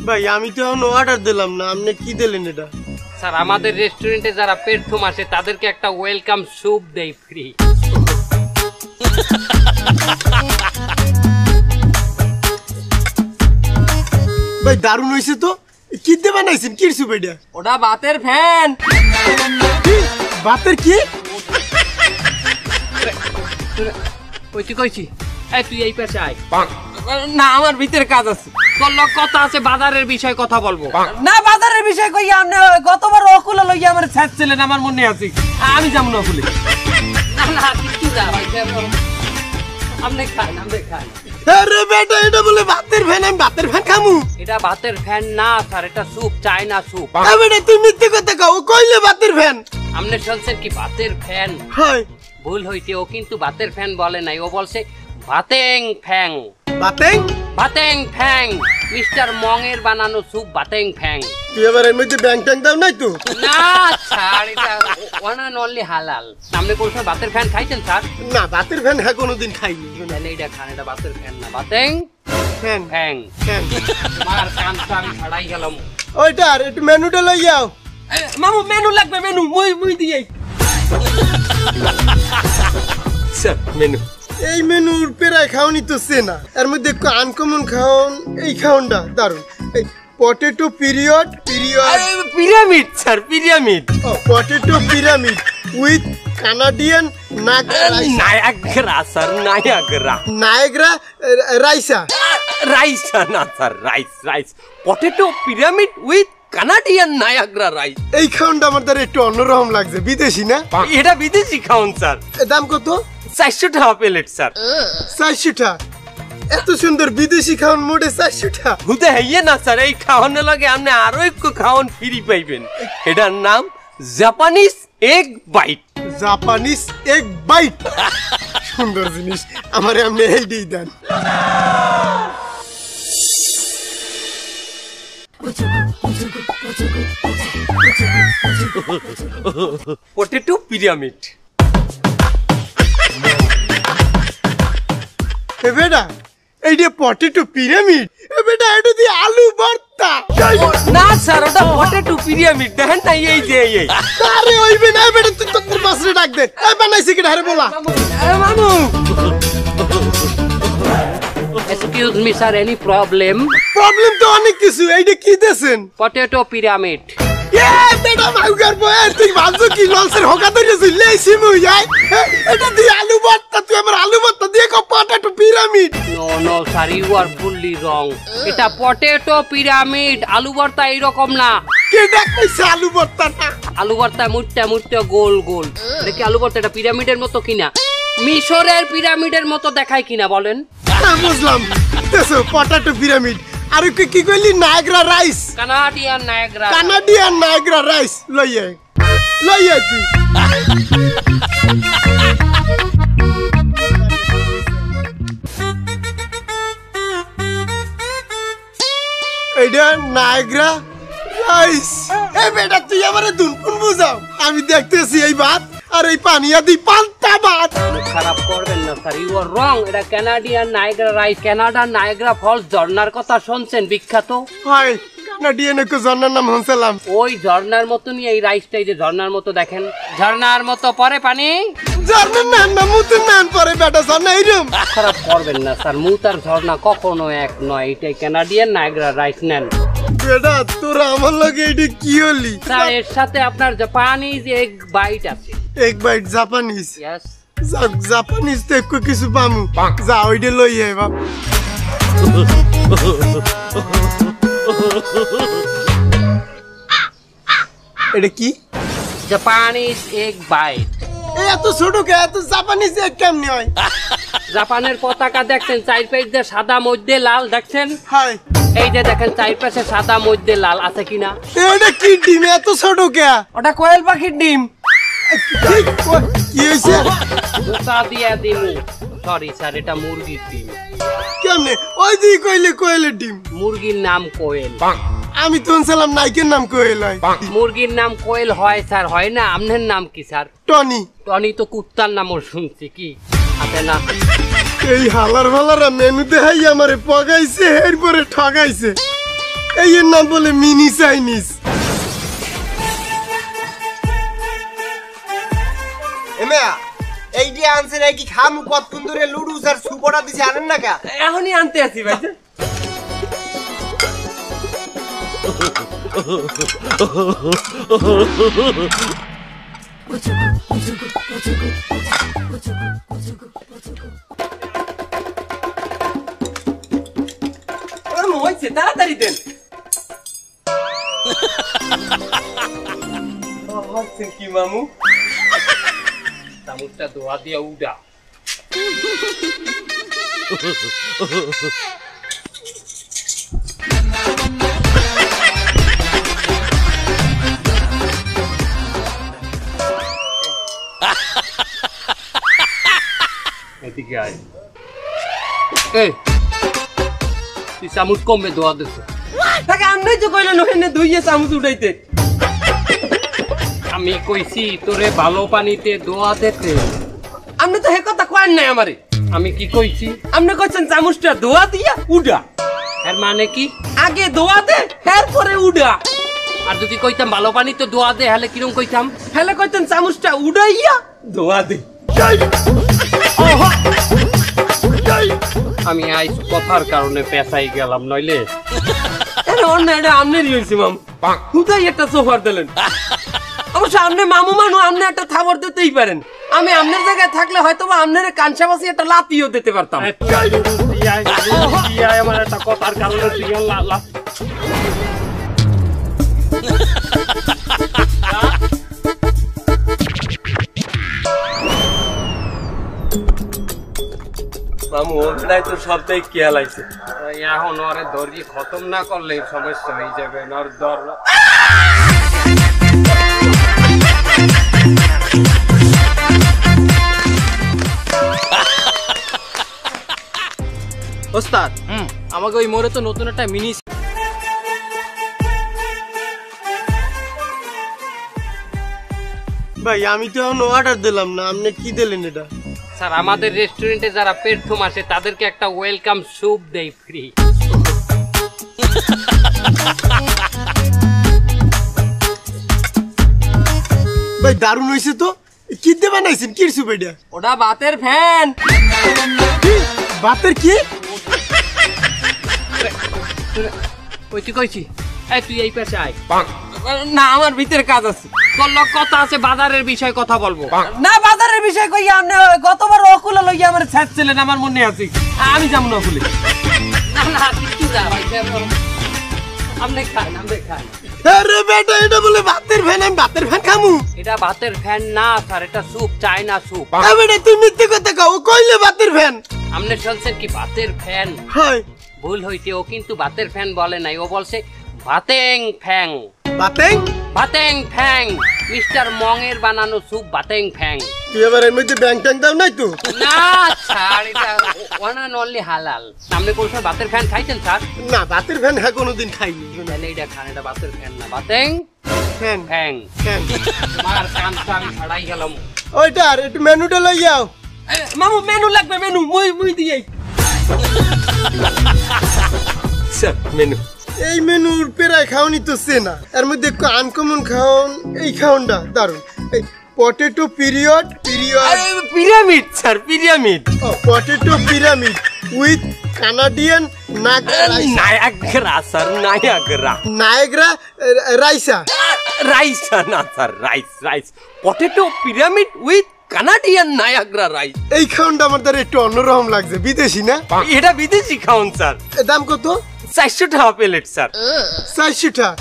ভাই আমি তো এখন অর্ডার দিলাম না, আপনি কি দিলেন এটা? স্যার আমাদের রেস্টুরেন্টে যারা প্রথম আসে তাদেরকে একটা ওয়েলকাম স্যুপ দেই ফ্রি। ভাই দারুণ হয়েছে তো। কি দিয়ে বানাইছেন? কি স্যুপ এটা? ওটা ভাতের ফ্যান। ভাতের কি? ওই তুই কইছি তুই এই পেশে আয় না, আমার ভিতরে কাজ আছে। তোর লোক কথা আছে, বাজারের বিষয়ে কথা বলবো না। বাজারের বিষয় কই আপনি গতবার অকুলে লইয়া আমার ছাড়ছিলেন, আমার মনে আছে। আমি যাব না অকুলে। না না কিছু না ভাই, আপনি খান, আপনি খান। আরে বেটা এটা বলে ভাতের ফ্যান, আমি ভাতের ফ্যান খামু? এটা ভাতের ফ্যান না স্যার, এটা স্যুপ, চায়না স্যুপ। বেটা তুই মিথ্যে কথা কও, কইলে ভাতের ফ্যান। আপনি শুনছেন কি ভাতের ফ্যান? হয় ভুল হইতে, ও কিন্তু ভাতের ফ্যান বলে নাই, ও বলছে ভাতেং ফ্যাং। ভাতেং? ভাতেং ফ্যাং, মিস্টার মং এর বানানো স্যুপ ভাতেং ফ্যাং। তুই এবার এর মধ্যে ব্যাং ট্যাং দাও নাই তো? না স্যার, এটা ওয়ান অ্যান্ড অনলি হালাল। আপনি কোন সময় ভাতের ফ্যান খাইছেন স্যার? না ভাতের ফ্যান হ্যাঁ কোনোদিন খাইনি। তাহলে এটা খান, এটা ভাতের ফ্যান না, ভাতেং ফ্যান ফ্যাং। ফ্যান। মার কান আমি ছাড়াই গেলাম। ওইটা আর একটু মেনুটা লই যাও। মামু মেনু লাগবে, মেনু মুই দিয়ে স্যার মেনু। এই মেনুর পেরায় খাওয়ানি তো চেনা, এর মধ্যে একটু আনকমন খাওন। এই খাওনটা দারুন। এই potato period pyramid sir, pyramid. Potato pyramid with Canadian Niagara sir, Niagara. Niagara রাইসা। রাইসা না sir, rice rice. Potato pyramid with Canadian Niagara rice. এই খাওনটা আমার দ্বারা একটু অন্যরকম লাগছে, বিদেশি না? এটা বিদেশি খাওন স্যার। দাম কত? 400 টাকা প্লেট স্যার। 400 টাকা? এত সুন্দর বিদেশি খাওন মোটে 400 টাকা? হুদে হইয়ে না স্যার, এই খাওয়ানোর লাগে আপনি আরো একটু খাওয়ান ফ্রি পাইবেন। এটার নাম Japanese egg bite. Japanese egg bite? সুন্দর জিনিস, আমারে আপনি এইটাই দেন। Potato pyramid. এ বেটা এইটা পটেটো পিরামিড? এ বেটা এটা দিয়ে আলু ভর্তা। না স্যার, ওটা পটেটো পিরামিড। দেখেন না এই যে এই। আরে ওইবে না বেটা, তুই তোর বাসরে ডাক দে। এই বানাইছে কি আরে বলা? মামু excuse me sir, any problem? Problem তো অনেক কিছু। এইটা কি দেছেন? Potato pyramid. এ বেটা মাউগার বয়, তুই ভাবছো কি লঞ্চের হোকা ধরেছিস? লেইছি মুই যায় এটা দিয়ে আলু ভর্তা। তুই আমার আলু ভর্তা দিয়ে কো potato pyramid? No no sir, you are fully wrong. এটা পটেটো পিরামিড, আলু ভর্তা এইরকম না। কে ডাকতেছে আলু ভর্তা না? আলু ভর্তা মুটটা মুটটা গোল গোল। দেখি আলু ভর্তা এটা পিরামিডের মতো কিনা, মিশরের পিরামিডের মতো দেখায় কিনা বলেন? না বুঝলাম। দেখো পটেটো পিরামিড। আর কি কইলি? Niagara rice. Canadian Niagara. Canadian Niagara rice লইয়ে লইয়ে তুই। এইটা নায়াগ্রা রাইস। এই বেটা তুই আমারে দুনপুন বুঝাও। আমি দেখতেছি এই ভাত আর এই পানিয়া দি পান্তা ভাত। খারাপ করবেন না স্যার, ইউ আর রং। এটা কানাডিয়ান নায়াগ্রা রাইস। কানাডার নায়াগ্রা ফলস ঝর্ণার কথা শুনছেন? বিখ্যাত। হয় কানাডিয়ান একটু ঝর্ণার নাম শুনছিলাম। ওই ঝর্ণার মতনই এই রাইসটাই, যে ঝর্ণার মতো দেখেন, ঝর্ণার মতো পরে পানি। ঝর্ণার নাম না মুতের নাম পরে বেটা ঝর্ণা এইরকম। খারাপ করবেন না স্যার, মুত আর ঝর্ণা কখনো এক নয়। এটাই কানাডিয়ান নায়াগ্রা রাইস নেন। বেটা তোরা আমার লগে এইটা কি হলি? স্যার এর সাথে আপনার জাপানিজ এগ বাইট আছে। এক বাইট জাপানিজ? ইয়েস। জাপানিজ তো একটু কিছু পামু। যা ওইটা লই আই বাপ। এটা কি? Japanese egg bite. এত ছোট কে? এত জাপানিজ এগ কেমনে হয়? জাপানের পতাকা দেখছেন? চার পাশে সাদা মধ্যে লাল দেখছেন? হাই এই যে দেখেন চার পাশে সাদা মধ্যে লাল আছে কিনা? এটা কি ডিম এত ছোট কে? ওটা কোয়েল পাখির ডিম। কি হয়েছে? ধোকা দিয়া দিমু। সরি স্যার, এটা মুরগির ডিম। কেমনে? ওই দিকে কইলে কোয়েলের ডিম। মুরগির নাম কোয়েল। আমি তো শুনছিলাম নাইকের নাম কোয়েল হয়। মুরগির নাম কোয়েল হয় স্যার, হয় না? আপনার নাম কি স্যার? টনি। টনি তো কুত্তার নামও শুনছি, কি আছে না? এই হালার ফালারা মেনু দেখাই আমারে পগাইছে, এরপরে ঠগাইছে। এই এর নাম বলে মিনি চাইনিজ। এমিয়া এই যে আনছে নাকি খামু কতক্ষণ ধরে লুডুস আর সুপড়া দিছে আনেন না কা? এখনই আনতে আসি ভাই। হয়েছে তাড়াতাড়ি দেন। কি মামু চামচটা দোয়া দিয়া উডা। এদিকে আয়। এই তুই চামচ কমে দোয়া দিস। তাকে আমি তো কইলেন ওখানে ধুইয়ে চামচ উঠাইতে। আমি কইছি তোরে ভালো পানিতে দোয়া দিতে। আপনি তো হে কথা কয়েন নাই আমারে। আমি কি কইছি? আপনি কইছেন চামচটা দোয়া দিয়া উডা। এর মানে কি? আগে দোয়া দে এরপরে উডা। আর যদি কইতাম ভালো পানিতে দোয়া দে হলে কিরম কইতাম? হলে কইতেন চামচটা উডাইয়া দোয়া দে। আমি আইস কথার কারণে পেছাই গেলাম, নইলে অন্য এটা আমনেরই হয়েছে মাম। কোথায় একটা সোফার দিলেন? অবশ্য আপনি মামু মানু আপনি একটা থাবর দিতেই পারেন। আমি আপনার জায়গায় থাকলে হয়তো বা আপনার কানসাবাসী একটা লাতিও দিতে পারতাম। আমার একটা কথার কারণে মামু ওটাই তো সবটাই খেয়াল আছে। এখন ওরে দড়ি খতম না করলে সমস্যা হয়ে যাবে। ওর দর ওস্তাদ আমাকে ওই মোড়ে তো নতুন একটা মিনি। ভাই আমি তো এখন অর্ডার দিলাম না, আপনি কি দিলেন এটা? স্যার আমাদের রেস্টুরেন্টে যারা প্রথম আসে তাদেরকে একটা ওয়েলকাম স্যুপ দেই ফ্রি। ভাই দারুণ হয়েছে তো। কি দিয়ে বানাইছেন? কি স্যুপ এটা? ওটা বাতের ফ্যান। বাতের কি? ওই তুই কইছি এই তুই এই পাশে আয়। না আমার ভিতরে কাজ আছে। তোর লোক কথা আছে বাজারের বিষয় কথা বলবো। না বাজারের বিষয় কইয়া আপনি গতবার অকুলা লইয়া আমার ছাড়ছিলেন আমার মনে আছে। আমি যাব না অকুলে। না না কিছু না ভাই আপনি খান আপনি খান। আরে বেটা এটা বলে ভাতের ফ্যান, আমি ভাতের ফ্যান খামু? এটা ভাতের ফ্যান না স্যার, এটা স্যুপ চায়না স্যুপ। আরে বেটা তুই মিথ্যে কথা কও, কইলে ভাতের ফ্যান। আপনি শুনছেন কি ভাতের ফ্যান? হয় ভুল হইছে, ও কিন্তু ভাতের ফ্যান বলে নাই, ও বলছে ভাতেং ফ্যাং। ভাতেং? ভাতেং ফ্যাং মিস্টার মং এর বানানো স্যুপ ভাতেং ফ্যাং। তুই এবার এর মধ্যে ব্যাং ট্যাং দাও নাই তো? না স্যার এটা ওয়ান অ্যান্ড অনলি হালাল। সামনে কোন সময় ভাতের ফ্যান খাইছেন স্যার? না ভাতের ফ্যান হ্যাঁ কোনোদিন খাইনি। তাহলে এটা খান, এটা ভাতের ফ্যান না ভাতেং ফ্যান। ফ্যাং। ফ্যান তোমার কানটা আমি ছাড়াই গেলাম। ওইটা আর একটু মেনুটা লই যাও। মামু মেনু লাগবে, মেনু মুই দিই। Sir menu. এই মেনুর পেরায় খাওয়ানি তো চেনা, এর মধ্যে আনকমন খাওন এই খাওনটা দারুন। এই potato period pyramid sir, pyramid. Potato pyramid with Canadian Niagara sir, Niagara. Niagara রাইসা। রাইসা না sir, rice rice. Potato pyramid with Canadian Niagara rice. এই খাওনটা আমার দ্বারা একটু অন্যরকম লাগছে, বিদেশি না? এটা বিদেশি খাওন স্যার। দাম কত? 400 টাকা প্লেট স্যার। 400 টাকা?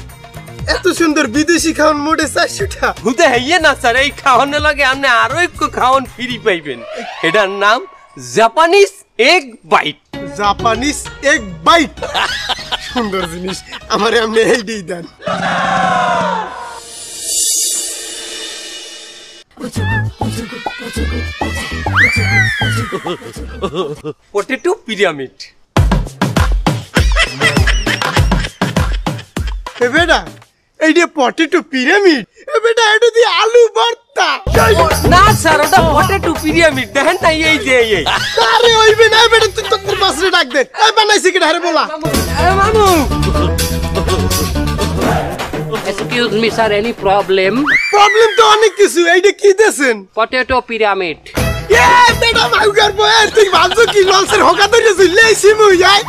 এত সুন্দর বিদেশি খাওন মোটে 400 টাকা? হুদে হইয়ে না স্যার, এই খাওয়ানোর লাগে আপনি আরো একটু খাওয়ান ফ্রি পাইবেন। এটার নাম Japanese egg bite. Japanese egg bite? সুন্দর জিনিস, আমারে আপনি এইটাই দেন। Potato pyramid. এ বেটা এইটা পটেটো পিরামিড? এ বেটা এটা দিয়ে আলু ভর্তা। না স্যার ওটা পটেটো পিরামিড, দেখেন না এই যে এই। আরে ওইবে না বেটা, তুই তোর মাছরে ডাক দে। এই বানাইছি কি ধারে বলা? মামু excuse me sir, any problem? Problem তো অনেক কিছু, এইটা কি দেছেন? Potato pyramid. এ বেটা মাউগার বয়, তুই ভাবছো কি ললসের হোকা ধরে ঝুললেইছি মুই আই?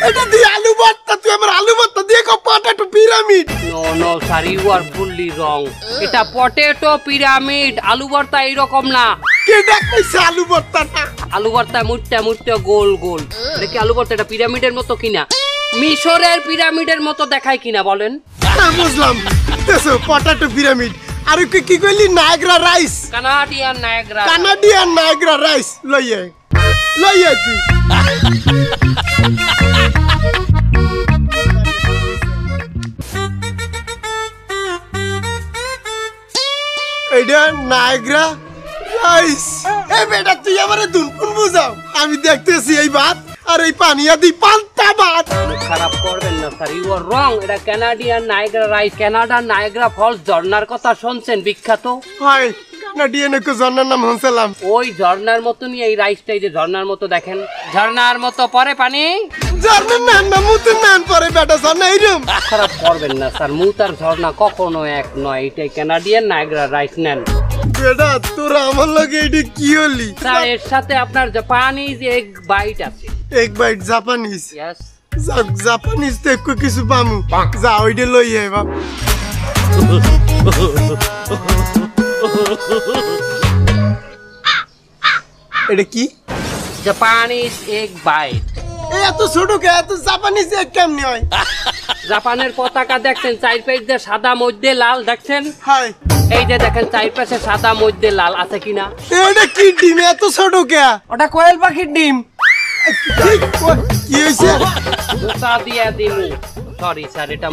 এটা দিয়ে আলু ভর্তা, তুই আমার আলু ভর্তা দিয়ে কো potato pyramid? No no sir, you are fully wrong. এটা পটেটো পিরামিড, আলু ভর্তা এইরকম না। কে ডাকতেছে আলু ভর্তা না? আলু ভর্তা মুটটা মুটটা গোল গোল। এটা কি আলু ভর্তা? এটা পিরামিডের মতো কিনা? মিশরের পিরামিডের মতো দেখায় কিনা বলেন? হ্যাঁ বুঝলাম, দেখো পটেটো পিরামিড। আর কি কইলি? Niagara rice. Canadian Niagara. Canadian Niagara rice লইয়ে তুই। এইটা নায়াগ্রা রাইস। এ বেটা তুই আমারে দুনকুন বুঝাও, আমি দেখতেছি এই ভাত আর এই পানিয়া দি পান্তা ভাত। খারাপ করবেন না স্যার, ইউ আর রং। এটা কানাডিয়ান নায়াগ্রা রাইস। কানাডার নায়াগ্রা ফলস ঝর্ণার কথা শুনছেন? বিখ্যাত। হয় কানাডিয়ান কো ঝর্ণার নাম শুনছিলাম। ওই ঝর্ণার মতনই এই রাইসটাই, যে ঝর্ণার মতো দেখেন, ঝর্ণার মতো পরে পানি। ঝর্ণার নাম মুতুর নাম পরে বেটা ঝর্ণা এইরকম। খারাপ করবেন না স্যার, মুত আর ঝর্ণা কখনো এক নয়। এটাই কানাডিয়ান নায়াগ্রা রাইস নেন। বেটা তোরা আমার লগে এইটা কি হলি? স্যার এর সাথে আপনার জাপানিজ এগ বাইট আছে। এক বাইট জাপানিজ? ইয়েস। জাপানিজ তো একটু কিছু পামু, যা ওইটা লই আই বাপ। এটা কি? Japanese egg bite. এত ছোট কে? এত জাপানিজ এক কেমনি হয়? জাপানের পতাকা দেখছেন? চার পাশ দিয়ে সাদা মধ্যে লাল দেখছেন? হাই এই যে দেখেন, চার পাশে সাদা মধ্যে লাল আছে কিনা? এটা কি ডিম এত ছোট কে? ওটা কোয়েল পাখির ডিম। কি হইছে? জুতা দিয়া দিমু। সরি স্যার, এটা